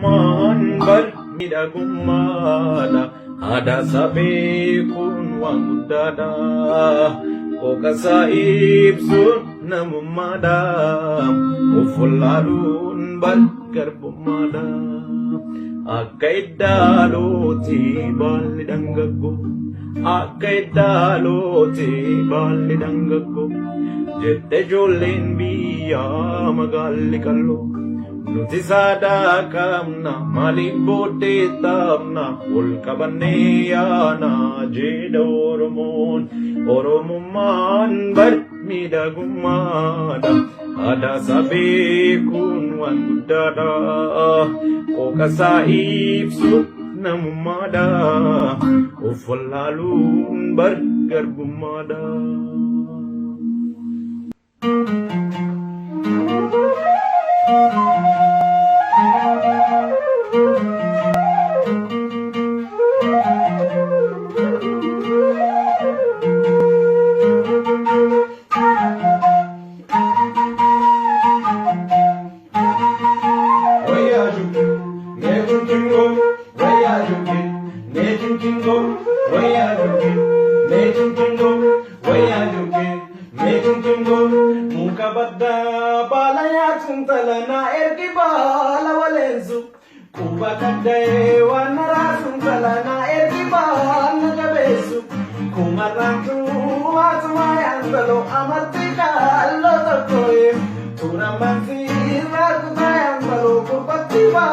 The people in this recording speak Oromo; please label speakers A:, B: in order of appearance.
A: Oromummaan miidhagummaadha. Aadaa sabee kun waan guddaadha. Hooqasaa ibsuun namummaadha. Of wallaaluun garbummaadha. Akka iddaalooti baalli dhangaggo. Akka iddaalooti baalli dhangaggo. Jette ijoolleen biyyaa magaalli qalloo. Nuti saadaa qabna maaliif booddee taphna ol qabannee yaana jedha Oromoon. Oromummaan miidhagummaadha. Aadaa sabee kun waan guddaadha. Hooqasaa ibsuun namummaadha. Of wallaaluun garbummaadha. Muka badda balaya tuntala ergi bala walenzu kuba kadai wanara tuntala ergi bala jabesu kumarantu atma yandalo amatika allo takoye turamanzi rakta yandalo kupati ba